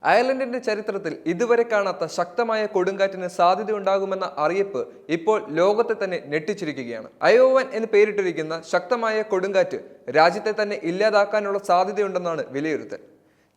അയർലൻഡിന്റെ ചരിത്രത്തിൽ ഇതുവരെ കാണാത്ത ശക്തമായ കൊടുങ്കാറ്റിന് സാധ്യതയുണ്ടാകുമെന്ന അറിയിപ്പ് ഇപ്പോൾ ലോകത്തെ തന്നെ ഞെട്ടിച്ചിരിക്കുകയാണ്. അയോവൻ എന്ന് പേരിട്ടിരിക്കുന്ന ശക്തമായ കൊടുങ്കാറ്റ് രാജ്യത്തെ തന്നെ ഇല്ലാതാക്കാനുള്ള സാധ്യതയുണ്ടെന്നാണ് വിലയിരുത്തൽ.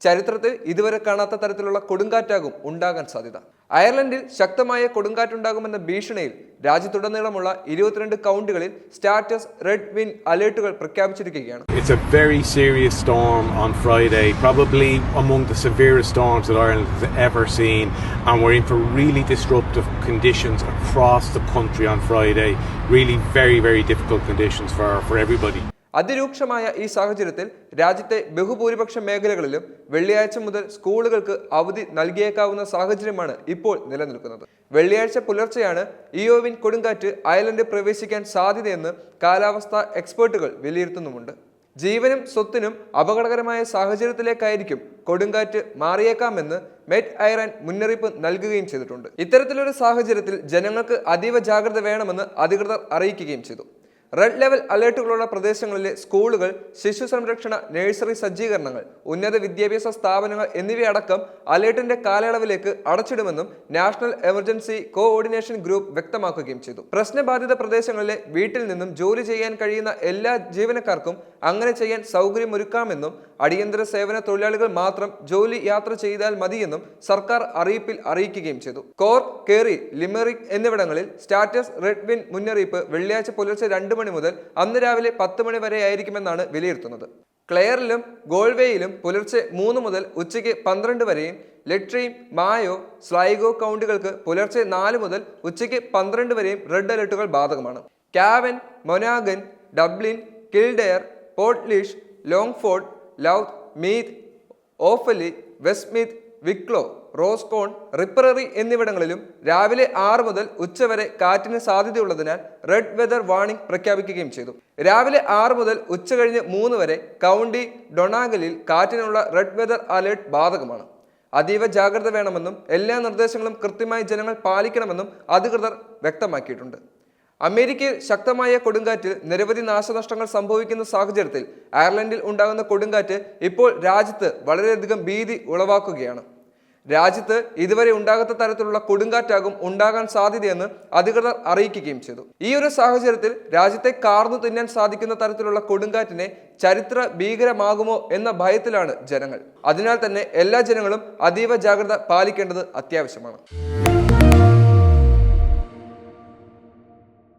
ചരിത്രത്തിൽ ഇതുവരെ കാണാത്ത തരത്തിലുള്ള കൊടുങ്കാറ്റാകും ഉണ്ടാകാൻ സാധ്യത. അയർലൻഡിൽ ശക്തമായ കൊടുങ്കാറ്റുണ്ടാകുമെന്ന ഭീഷണിയിൽ രാജ്യത്തുടനീളമുള്ള 22 കൗണ്ടികളിൽ സ്റ്റാറ്റസ് റെഡ് വിൻ അലേർട്ടുകൾ പ്രഖ്യാപിച്ചിരിക്കുകയാണ്. It's a very serious storm on Friday, probably among the severest storms that Ireland has ever seen, and we're in for really disruptive conditions across the country on Friday. Really very difficult conditions for everybody. അതിരൂക്ഷമായ ഈ സാഹചര്യത്തിൽ രാജ്യത്തെ ബഹുഭൂരിപക്ഷ മേഖലകളിലും വെള്ളിയാഴ്ച മുതൽ സ്കൂളുകൾക്ക് അവധി നൽകിയേക്കാവുന്ന സാഹചര്യമാണ് ഇപ്പോൾ നിലനിൽക്കുന്നത്. വെള്ളിയാഴ്ച പുലർച്ചെയാണ് ഇയോവിൻ കൊടുങ്കാറ്റ് അയർലൻഡ് പ്രവേശിക്കാൻ സാധ്യതയെന്ന് കാലാവസ്ഥാ എക്സ്പേർട്ടുകൾ വിലയിരുത്തുന്നുമുണ്ട്. ജീവനും സ്വത്തിനും അപകടകരമായ സാഹചര്യത്തിലേക്കായിരിക്കും കൊടുങ്കാറ്റ് മാറിയേക്കാമെന്ന് മെറ്റ് ഐറാൻ മുന്നറിയിപ്പ് നൽകുകയും ചെയ്തിട്ടുണ്ട്. ഇത്തരത്തിലൊരു സാഹചര്യത്തിൽ ജനങ്ങൾക്ക് അതീവ ജാഗ്രത വേണമെന്ന് അധികൃതർ അറിയിക്കുകയും ചെയ്തു. റെഡ് ലെവൽ അലേർട്ടുകളുള്ള പ്രദേശങ്ങളിലെ സ്കൂളുകൾ, ശിശു സംരക്ഷണ, നഴ്സറി സജ്ജീകരണങ്ങൾ, ഉന്നത വിദ്യാഭ്യാസ സ്ഥാപനങ്ങൾ എന്നിവയടക്കം അലേർട്ടിന്റെ കാലയളവിലേക്ക് അടച്ചിടുമെന്നും നാഷണൽ എമർജൻസി കോഓർഡിനേഷൻ ഗ്രൂപ്പ് വ്യക്തമാക്കുകയും ചെയ്തു. പ്രശ്നബാധിത പ്രദേശങ്ങളിലെ വീട്ടിൽ നിന്നും ജോലി ചെയ്യാൻ കഴിയുന്ന എല്ലാ ജീവനക്കാർക്കും അങ്ങനെ ചെയ്യാൻ സൗകര്യമൊരുക്കാമെന്നും അടിയന്തര സേവന തൊഴിലാളികൾ മാത്രം ജോലി യാത്ര ചെയ്താൽ മതിയെന്നും സർക്കാർ അറിയിപ്പിൽ അറിയിക്കുകയും ചെയ്തു. കോർക്ക്, കേറി, ലിമറിക് എന്നിവിടങ്ങളിൽ സ്റ്റാറ്റസ് റെഡ് വിൻ മുന്നറിയിപ്പ് വെള്ളിയാഴ്ച പുലർച്ചെ 2 മണി മുതൽ അന്ന് രാവിലെ 10 മണി വരെ ആയിരിക്കുമെന്നാണ് വിലയിരുത്തുന്നത്. ക്ലെയറിലും ഗോൾവേയിലും പുലർച്ചെ 3 മുതൽ ഉച്ചയ്ക്ക് 12 വരെയും, ലെട്രിയും, മായോ, സ്ലൈഗോ കൗണ്ടികൾക്ക് പുലർച്ചെ 4 മുതൽ ഉച്ചയ്ക്ക് 12 വരെയും റെഡ് അലർട്ടുകൾ ബാധകമാണ്. കാവൻ, മൊനാഗൻ, Dublin, Kildare, Portlaoise, Longford, Louth, Meath, Offaly, Westmeath, Wicklow, Roscommon, Tipperary എന്നിവിടങ്ങളിലും രാവിലെ 6 മുതൽ ഉച്ചവരെ കാറ്റിന് സാധ്യതയുള്ളതിനാൽ റെഡ് വെതർ വാർണിംഗ് പ്രഖ്യാപിക്കുകയും ചെയ്തു. രാവിലെ 6 മുതൽ ഉച്ചകഴിഞ്ഞ് 3 വരെ കൗണ്ടി ഡൊണാഗലിൽ കാറ്റിനുള്ള റെഡ് വെതർ അലേർട്ട് ബാധകമാണ്. അതീവ ജാഗ്രത വേണമെന്നും എല്ലാ നിർദ്ദേശങ്ങളും കൃത്യമായി ജനങ്ങൾ പാലിക്കണമെന്നും അധികൃതർ വ്യക്തമാക്കിയിട്ടുണ്ട്. അമേരിക്കയിൽ ശക്തമായ കൊടുങ്കാറ്റിൽ നിരവധി നാശനഷ്ടങ്ങൾ സംഭവിക്കുന്ന സാഹചര്യത്തിൽ അയർലൻഡിൽ ഉണ്ടാകുന്ന കൊടുങ്കാറ്റ് ഇപ്പോൾ രാജ്യത്ത് വളരെയധികം ഭീതി ഉളവാക്കുകയാണ്. രാജ്യത്ത് ഇതുവരെ ഉണ്ടാകാത്ത തരത്തിലുള്ള കൊടുങ്കാറ്റാകും ഉണ്ടാകാൻ സാധ്യതയെന്ന് അധികൃതർ അറിയിക്കുകയും ചെയ്തു. ഈ ഒരു സാഹചര്യത്തിൽ രാജ്യത്തെ കാർന്നു തിന്നാൻ സാധിക്കുന്ന തരത്തിലുള്ള കൊടുങ്കാറ്റിനെ ചരിത്ര ഭീകരമാകുമോ എന്ന ഭയത്തിലാണ് ജനങ്ങൾ. അതിനാൽ തന്നെ എല്ലാ ജനങ്ങളും അതീവ ജാഗ്രത പാലിക്കേണ്ടത് അത്യാവശ്യമാണ്.